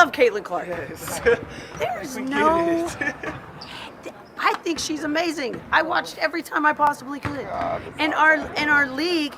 love Caitlin Clark. Yes. There's no. I think she's amazing. I watched every time I possibly could, and our league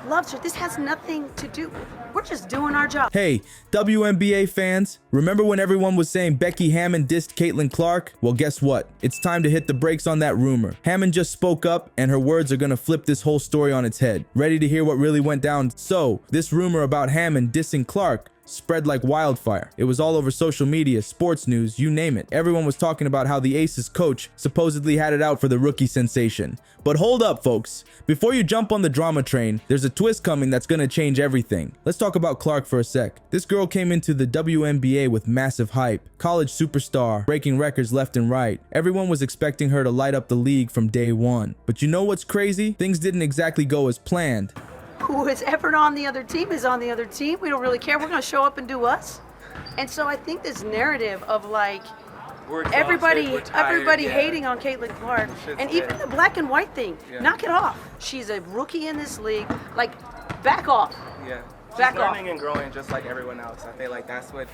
loves her. This has nothing to do. We're just doing our job. Hey, WNBA fans, remember when everyone was saying Becky Hammon dissed Caitlin Clark? Well, guess what? It's time to hit the brakes on that rumor. Hammon just spoke up, and her words are gonna flip this whole story on its head. Ready to hear what really went down? So, this rumor about Hammon dissing Clark spread like wildfire. It was all over social media, sports news, you name it. Everyone was talking about how the Aces coach supposedly had it out for the rookie sensation. But hold up, folks. Before you jump on the drama train, there's a twist coming that's gonna change everything. Let's talk about Clark for a sec. This girl came into the WNBA with massive hype. College superstar, breaking records left and right. Everyone was expecting her to light up the league from day one. But you know what's crazy? Things didn't exactly go as planned. Who is ever on the other team is on the other team. We don't really care. We're going to show up and do us. And so I think this narrative of like everybody hating on Caitlin Clark, and even the black and white thing, knock it off. She's a rookie in this league. Like, back off. Yeah. Back She's learning and growing just like everyone else. I feel like that's what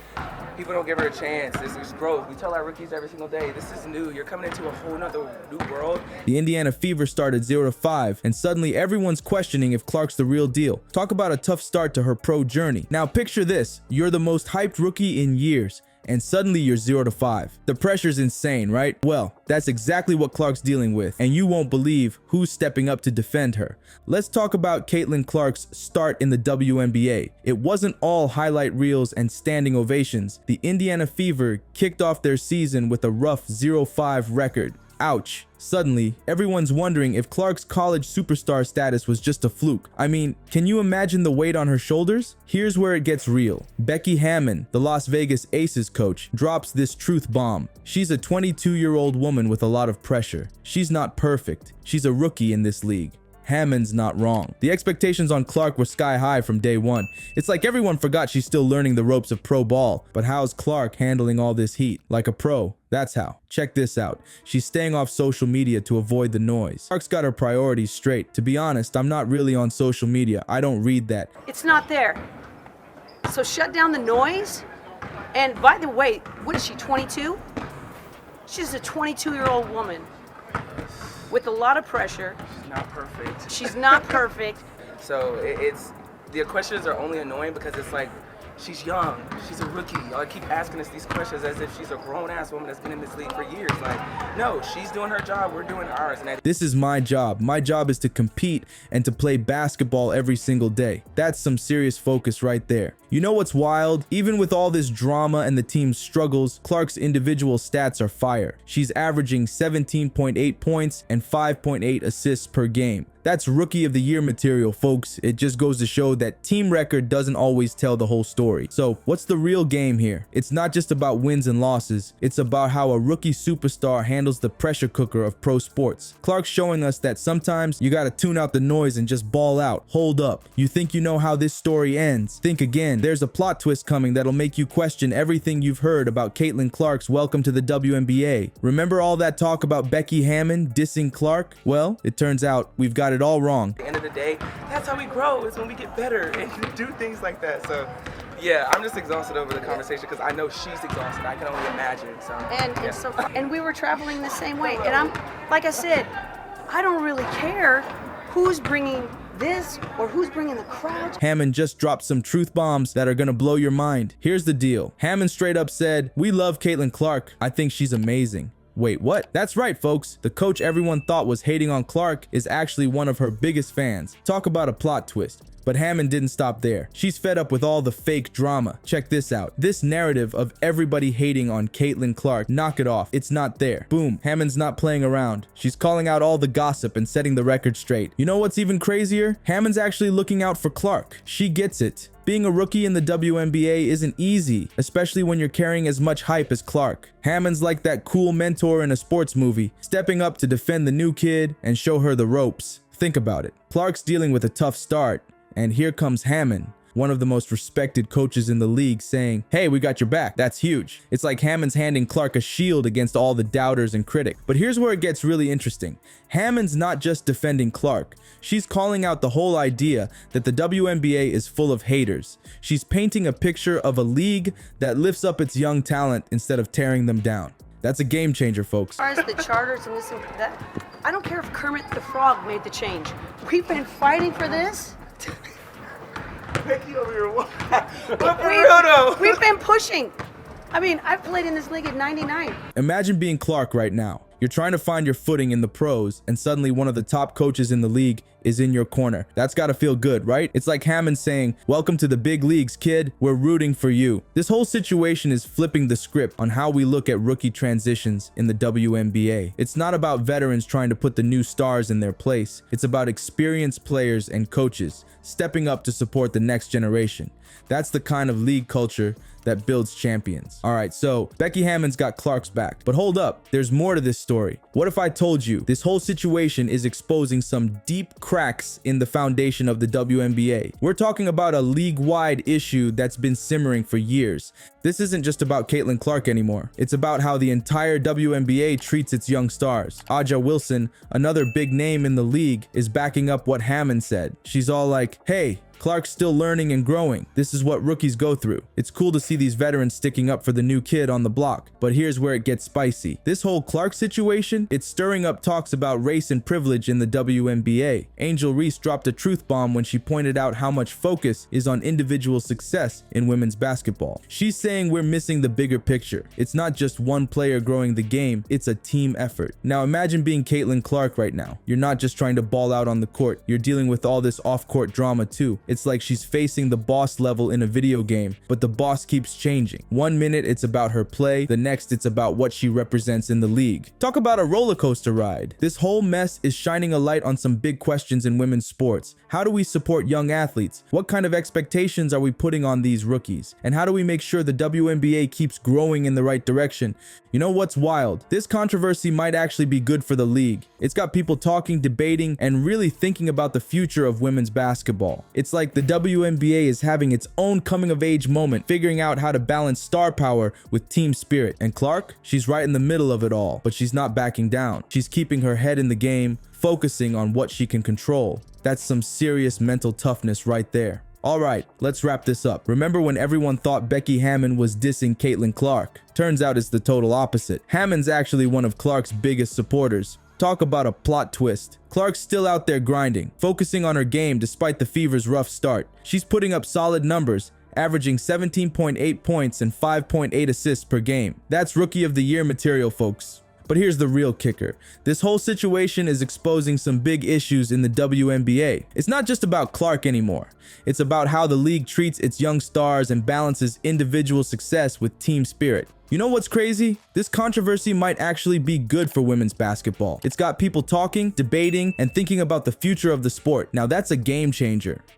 people don't give her a chance. This is growth. We tell our rookies every single day, this is new. You're coming into a whole nother new world. The Indiana Fever started 0-5, and suddenly everyone's questioning if Clark's the real deal. Talk about a tough start to her pro journey. Now picture this, you're the most hyped rookie in years, and suddenly you're 0-5. The pressure's insane, right? Well, that's exactly what Clark's dealing with, and you won't believe who's stepping up to defend her. Let's talk about Caitlin Clark's start in the WNBA. It wasn't all highlight reels and standing ovations. The Indiana Fever kicked off their season with a rough 0-5 record. Ouch. Suddenly, everyone's wondering if Clark's college superstar status was just a fluke. I mean, can you imagine the weight on her shoulders? Here's where it gets real. Becky Hammon, the Las Vegas Aces coach, drops this truth bomb. She's a 22-year-old woman with a lot of pressure. She's not perfect. She's a rookie in this league. Hammon's not wrong. The expectations on Clark were sky high from day one. It's like everyone forgot she's still learning the ropes of pro ball. But how's Clark handling all this heat? Like a pro. That's how. Check this out. She's staying off social media to avoid the noise. Clark's got her priorities straight. To be honest, I'm not really on social media. I don't read that. It's not there. So shut down the noise. And by the way, what is she, 22? She's a 22-year-old woman with a lot of pressure. She's not perfect. She's not perfect. So it's the questions are only annoying because it's like, she's young, she's a rookie. Y'all keep asking us these questions as if she's a grown-ass woman that's been in this league for years. Like, no, she's doing her job, we're doing ours. And this is my job. My job is to compete and to play basketball every single day. That's some serious focus right there. You know what's wild? Even with all this drama and the team's struggles, Clark's individual stats are fire. She's averaging 17.8 points and 5.8 assists per game. That's Rookie of the Year material, folks. It just goes to show that team record doesn't always tell the whole story. So, what's the real game here? It's not just about wins and losses. It's about how a rookie superstar handles the pressure cooker of pro sports. Clark's showing us that sometimes you gotta tune out the noise and just ball out. Hold up. You think you know how this story ends? Think again. There's a plot twist coming that'll make you question everything you've heard about Caitlin Clark's welcome to the WNBA. Remember all that talk about Becky Hammon dissing Clark? Well, it turns out we've got it all wrong. At the end of the day, that's how we grow, is when we get better and do things like that. So yeah, I'm just exhausted over the conversation because I know she's exhausted. I can only imagine. So And we were traveling the same way. And I'm, like I said, I don't really care who's bringing this or who's bringing the crowd. Hammon just dropped some truth bombs that are gonna blow your mind. Here's the deal. Hammon straight up said, "We love Caitlin Clark. I think she's amazing." Wait, what? That's right, folks. The coach everyone thought was hating on Clark is actually one of her biggest fans. Talk about a plot twist. But Hammon didn't stop there. She's fed up with all the fake drama. Check this out. This narrative of everybody hating on Caitlin Clark, knock it off. It's not there. Boom. Hammon's not playing around. She's calling out all the gossip and setting the record straight. You know what's even crazier? Hammon's actually looking out for Clark. She gets it. Being a rookie in the WNBA isn't easy, especially when you're carrying as much hype as Clark. Hammon's like that cool mentor in a sports movie, stepping up to defend the new kid and show her the ropes. Think about it. Clark's dealing with a tough start, and here comes Hammon, one of the most respected coaches in the league, saying, "Hey, we got your back." That's huge. It's like Hammon's handing Clark a shield against all the doubters and critics. But here's where it gets really interesting. Hammon's not just defending Clark. She's calling out the whole idea that the WNBA is full of haters. She's painting a picture of a league that lifts up its young talent instead of tearing them down. That's a game changer, folks. As far as the charters and this and that, I don't care if Kermit the Frog made the change. We've been fighting for this. Becky over here, what? But for real though. We've been pushing. I mean, I played in this league at 99. Imagine being Clark right now. You're trying to find your footing in the pros, and suddenly one of the top coaches in the league is in your corner. That's gotta feel good, right? It's like Hammon saying, "Welcome to the big leagues, kid. We're rooting for you." This whole situation is flipping the script on how we look at rookie transitions in the WNBA. It's not about veterans trying to put the new stars in their place. It's about experienced players and coaches stepping up to support the next generation. That's the kind of league culture that builds champions. All right, so Becky Hammon's got Clark's back. But hold up, there's more to this story. What if I told you this whole situation is exposing some deep cracks in the foundation of the WNBA? We're talking about a league-wide issue that's been simmering for years. This isn't just about Caitlin Clark anymore. It's about how the entire WNBA treats its young stars. Aja Wilson, another big name in the league, is backing up what Hammon said. She's all like, "Hey, Clark's still learning and growing. This is what rookies go through. It's cool to see these veterans sticking up for the new kid on the block." But here's where it gets spicy. This whole Clark situation, it's stirring up talks about race and privilege in the WNBA. Angel Reese dropped a truth bomb when she pointed out how much focus is on individual success in women's basketball. She's saying we're missing the bigger picture. It's not just one player growing the game, it's a team effort. Now imagine being Caitlin Clark right now. You're not just trying to ball out on the court, you're dealing with all this off-court drama too. It's like she's facing the boss level in a video game, but the boss keeps changing. One minute it's about her play, the next it's about what she represents in the league. Talk about a roller coaster ride. This whole mess is shining a light on some big questions in women's sports. How do we support young athletes? What kind of expectations are we putting on these rookies? And how do we make sure the WNBA keeps growing in the right direction? You know what's wild? This controversy might actually be good for the league. It's got people talking, debating, and really thinking about the future of women's basketball. It's like the WNBA is having its own coming-of-age moment, figuring out how to balance star power with team spirit. And Clark, she's right in the middle of it all, but she's not backing down. She's keeping her head in the game, focusing on what she can control. That's some serious mental toughness right there. All right, let's wrap this up. Remember when everyone thought Becky Hammon was dissing Caitlin Clark? Turns out it's the total opposite. Hammon's actually one of Clark's biggest supporters. Talk about a plot twist. Clark's still out there grinding, focusing on her game despite the Fever's rough start. She's putting up solid numbers, averaging 17.8 points and 5.8 assists per game. That's Rookie of the Year material, folks. But here's the real kicker. This whole situation is exposing some big issues in the WNBA. It's not just about Clark anymore. It's about how the league treats its young stars and balances individual success with team spirit. You know what's crazy? This controversy might actually be good for women's basketball. It's got people talking, debating, and thinking about the future of the sport. Now that's a game changer.